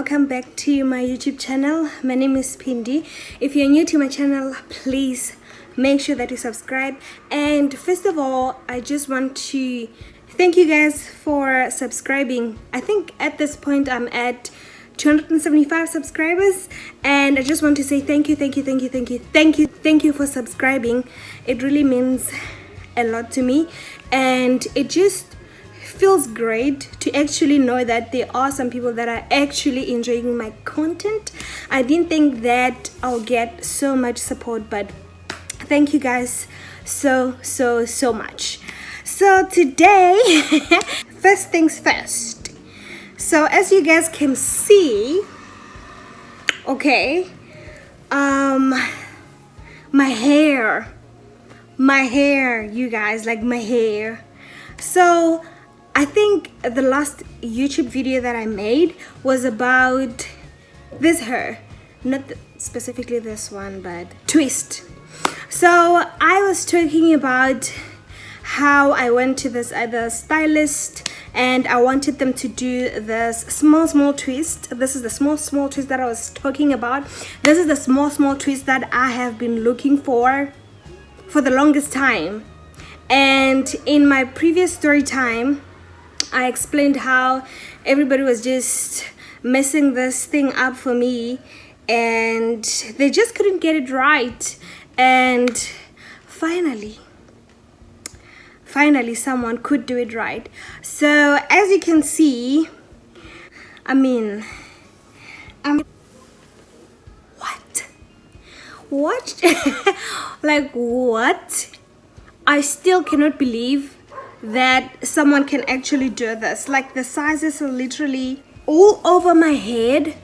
welcome back to my YouTube channel. My name is Pindi. If you're new to my channel, please make sure that you subscribe. And first of all, I just want to thank you guys for subscribing. I think at this point I'm at 275 subscribers, and I just want to say thank you for subscribing. It really means a lot to me, and it just feels great to actually know that there are some people that are actually enjoying my content. I didn't think that I'll get so much support, but thank you guys so much. So today first things first, so as you guys can see, okay, my hair, you guys, like my hair. So I think the last YouTube video that I made was about this hair, not specifically this one, but twist. So I was talking about how I went to this other stylist and I wanted them to do this small twist. This is the small twist that I was talking about. This is the small twist that I have been looking for the longest time. And in my previous story time, I explained how everybody was just messing this thing up for me and they just couldn't get it right. And finally someone could do it right. So as you can see, I mean what like what? I still cannot believe that someone can actually do this. Like, the sizes are literally all over my head.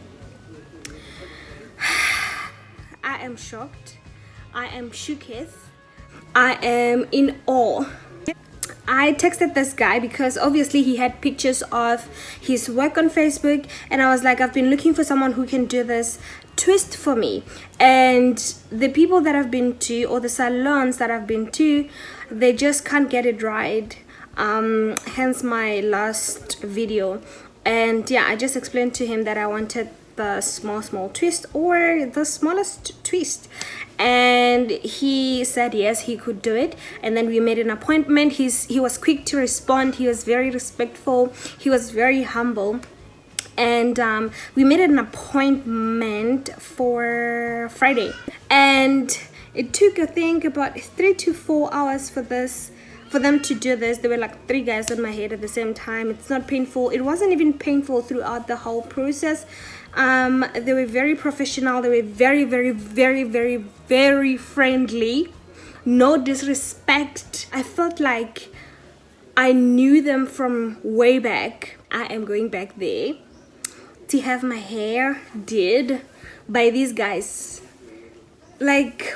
I am shocked. I am shooketh. I am in awe. I texted this guy because obviously he had pictures of his work on Facebook, and I was like, I've been looking for someone who can do this twist for me. And the people that I've been to, or the salons that I've been to, they just can't get it right. Hence my last video. And yeah, I just explained to him that I wanted the small twist, or the smallest twist, and he said yes, he could do it. And then we made an appointment. He was quick to respond, he was very respectful, he was very humble, and we made an appointment for Friday. And it took, I think, about 3 to 4 hours for them to do this. There were like 3 guys on my head at the same time. It's not painful. It wasn't even painful throughout the whole process. They were very professional. They were very friendly. No disrespect. I felt like I knew them from way back. I am going back there to have my hair did by these guys. Like,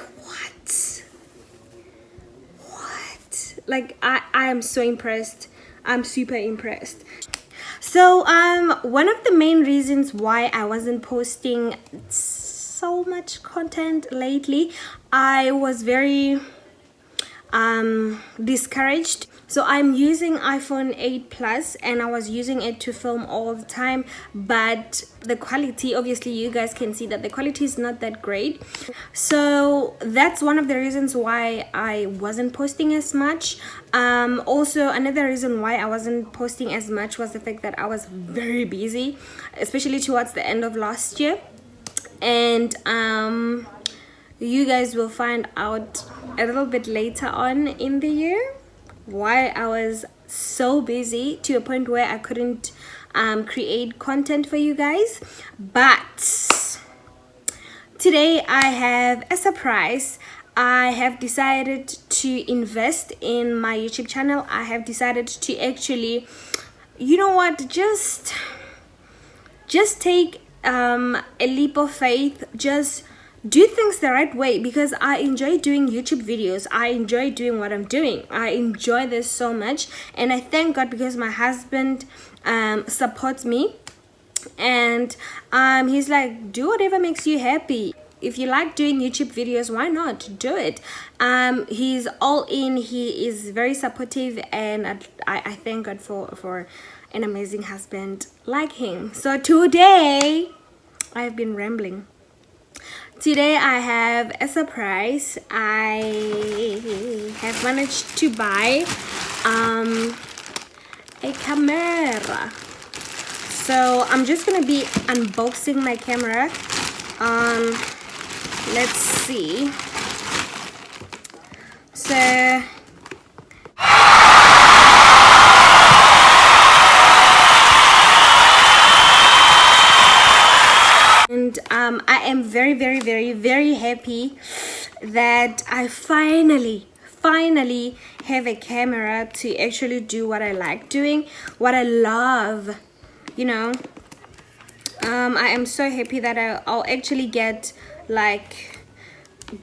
like I am so impressed. I'm super impressed. So one of the main reasons why I wasn't posting so much content lately, I was very discouraged. So I'm using iPhone 8 Plus, and I was using it to film all the time, but the quality, obviously you guys can see that the quality is not that great. So that's one of the reasons why I wasn't posting as much. Also, another reason why I wasn't posting as much was the fact that I was very busy, especially towards the end of last year. And you guys will find out a little bit later on in the year why I was so busy to a point where I couldn't create content for you guys. But today I have a surprise. I have decided to invest in my YouTube channel. I have decided to actually, you know what, just take a leap of faith. Just do things the right way, because I enjoy doing YouTube videos. I enjoy doing what I'm doing. I enjoy this so much, and I thank God because my husband supports me, and he's like, do whatever makes you happy. if you like doing YouTube videos, why not do it? He's all in. He is very supportive, and I thank God for an amazing husband like him. So today, I've been rambling. Today I have a surprise. I have managed to buy a camera. So I'm just gonna be unboxing my camera. Let's see. So and I am very happy that I finally have a camera to actually do what I like doing, what I love, you know. I am so happy that I'll actually get like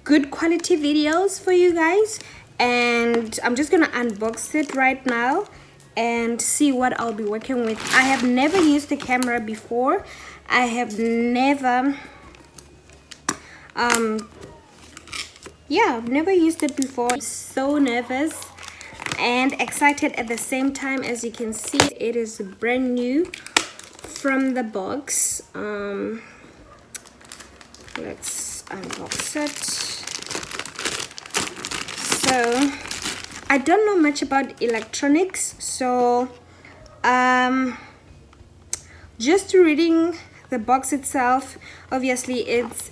good quality videos for you guys, and I'm just gonna unbox it right now and see what I'll be working with. I have never used the camera before. I have never I've never used it before. I'm so nervous and excited at the same time. As you can see, it is brand new from the box. Let's unbox it. So I don't know much about electronics, so just reading the box itself, obviously it's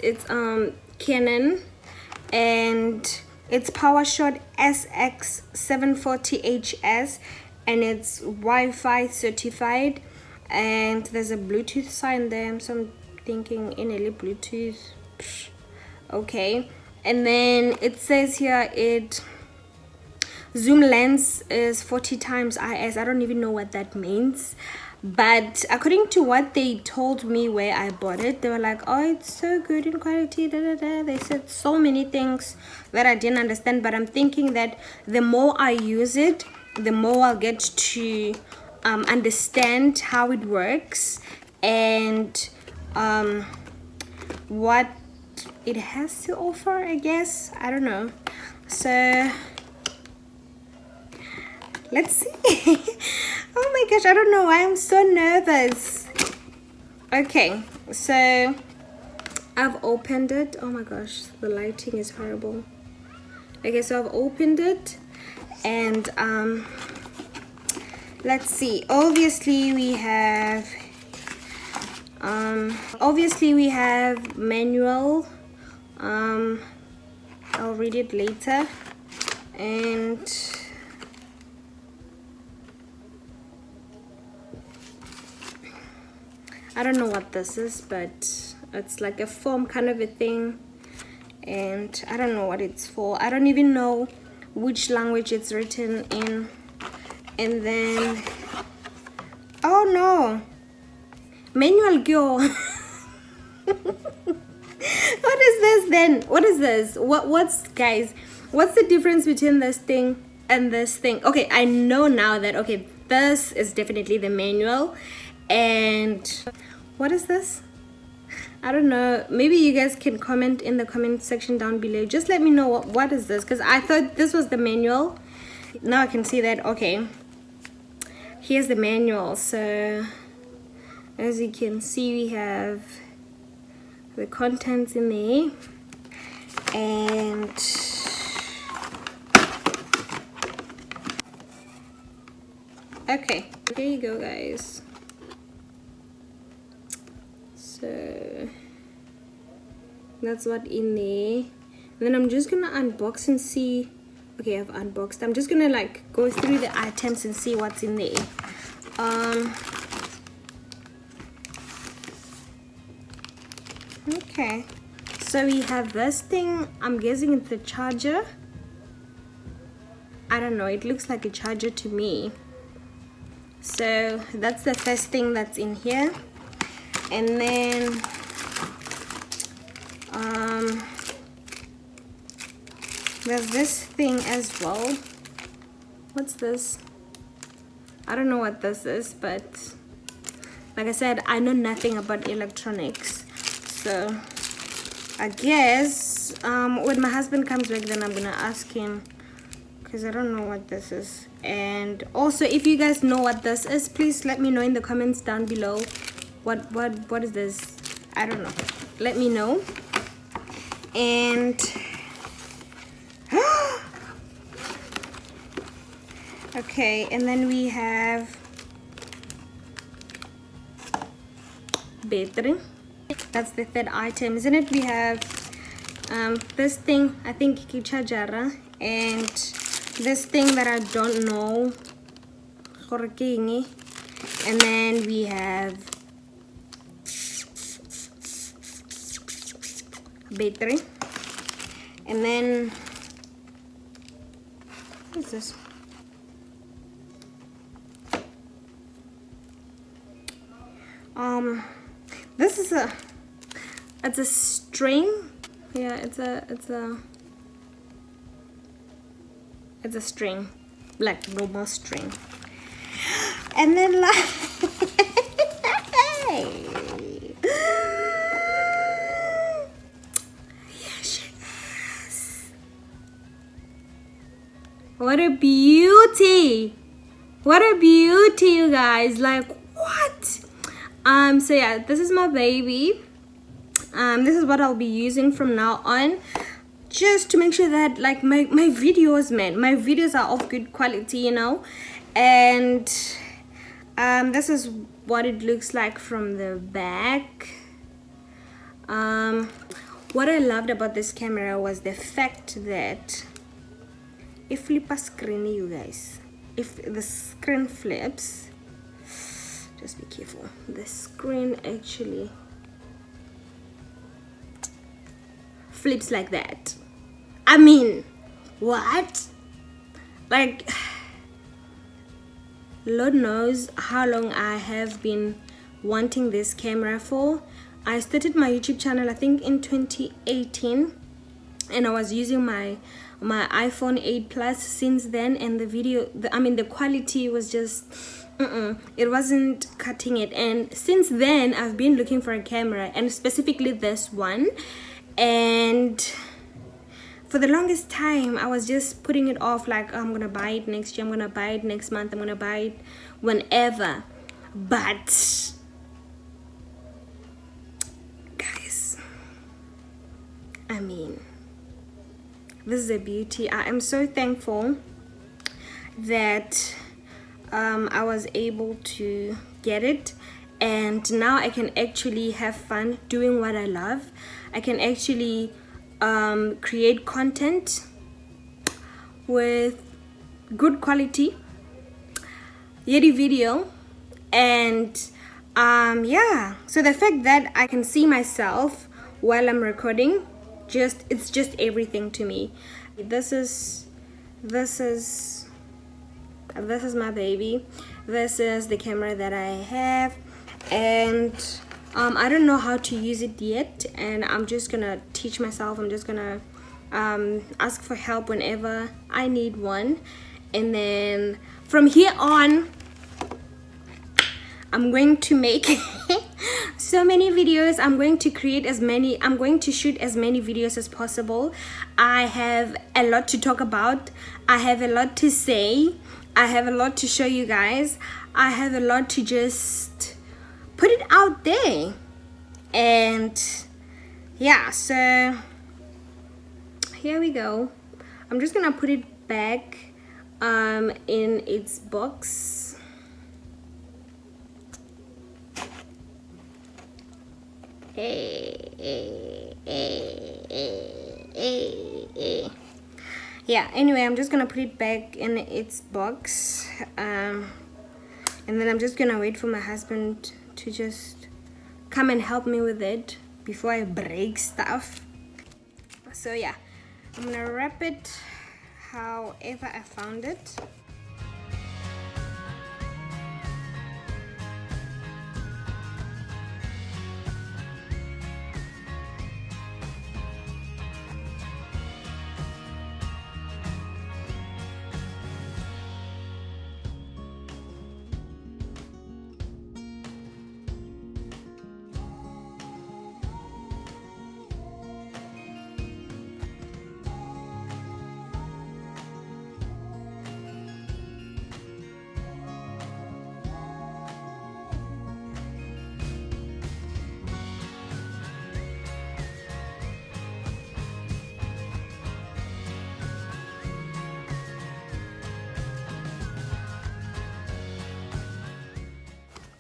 Canon, and it's PowerShot SX740HS, and it's Wi-Fi certified, and there's a Bluetooth sign there, so I'm thinking NLE Bluetooth. Okay, and then it says here it zoom lens is 40 times IS. I don't even know what that means, but according to what they told me where I bought it, they were like, oh, it's so good in quality, they said so many things that I didn't understand. But I'm thinking that the more I use it, the more I'll get to understand how it works and what it has to offer, I guess. I don't know. So let's see. Oh my gosh, I don't know why I'm so nervous. Okay, so I've opened it. Oh my gosh, the lighting is horrible. Okay, so I've opened it, and let's see. Obviously we have manual. I'll read it later. And I don't know what this is, but it's like a form kind of a thing, and I don't know what it's for. I don't even know which language it's written in. And then, oh no, manual girl. What is this then? What is this? What's guys, what's the difference between this thing and this thing? Okay, I know now that, okay, this is definitely the manual. And what is this? I don't know. Maybe you guys can comment in the comment section down below. Just let me know what is this, because I thought this was the manual. Now I can see that. Okay, here's the manual. So as you can see, we have the contents in there, and okay, there you go, guys. So that's what in there. And then I'm just gonna unbox and see. Okay, I've unboxed. I'm just gonna like go through the items and see what's in there. Okay, so we have this thing. I'm guessing it's a charger. I don't know, it looks like a charger to me. So that's the first thing that's in here. And then there's this thing as well. What's this? I don't know what this is, but like I said, I know nothing about electronics. So I guess when my husband comes back, then I'm gonna ask him, because I don't know what this is. And also, if you guys know what this is, please let me know in the comments down below. What is this? I don't know. Let me know. And okay, and then we have battery. That's the third item, isn't it? We have this thing, I think charger, and this thing that I don't know, and then we have battery, and then what is this? This is it's a string. Yeah, it's a string, like normal string. And then like yes. What a beauty. What a beauty, you guys. Like, what? So yeah, this is my baby. This is what I'll be using from now on, just to make sure that like my videos, man, my videos are of good quality, you know. And this is what it looks like from the back. What I loved about this camera was the fact that it flips a screen, you guys. If the screen flips, just be careful, the screen actually flips like that. I mean, what? Like, Lord knows how long I have been wanting this camera for. I started my YouTube channel I think in 2018, and I was using my iPhone 8 Plus since then, and the quality was just it wasn't cutting it. And since then I've been looking for a camera, and specifically this one, and for the longest time I was just putting it off, like, oh, I'm gonna buy it next year, I'm gonna buy it next month, I'm gonna buy it whenever. But guys, I mean, this is a beauty. I am so thankful that I was able to get it, and now I can actually have fun doing what I love. I can actually create content with good quality, yeti video, and yeah, so the fact that I can see myself while I'm recording, it's just everything to me. This is my baby. This is the camera that I have, and I don't know how to use it yet, and I'm just gonna teach myself. I'm just gonna ask for help whenever I need one, and then from here on I'm going to make so many videos. I'm going to shoot as many videos as possible. I have a lot to talk about. I have a lot to say. I have a lot to show you guys. I have a lot to just put it out there. And yeah, so here we go. I'm just gonna put it back in its box. Yeah, anyway, I'm just gonna put it back in its box, and then I'm just gonna wait for my husband to just come and help me with it before I break stuff. So yeah, I'm gonna wrap it however I found it.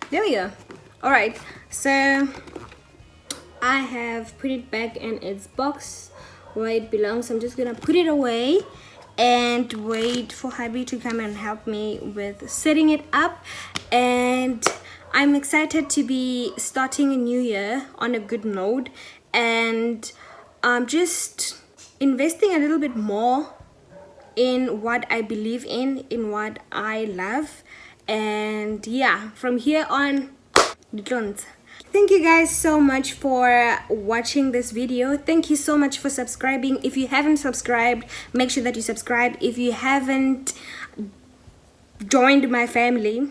There we go. All right, so I have put it back in its box where it belongs. I'm just gonna put it away and wait for hubby to come and help me with setting it up. And I'm excited to be starting a new year on a good note, and I'm just investing a little bit more in what I believe in what I love. And yeah, from here on, thank you guys so much for watching this video. Thank you so much for subscribing. If you haven't subscribed, make sure that you subscribe. If you haven't joined my family,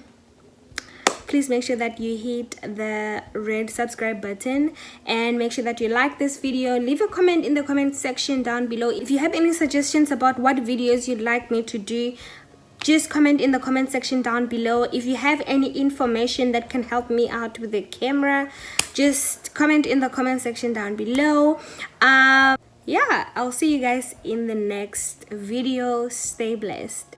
please make sure that you hit the red subscribe button, and make sure that you like this video. Leave a comment in the comment section down below. If you have any suggestions about what videos you'd like me to do, just comment in the comment section down below. If you have any information that can help me out with the camera, just comment in the comment section down below. Yeah, I'll see you guys in the next video. Stay blessed.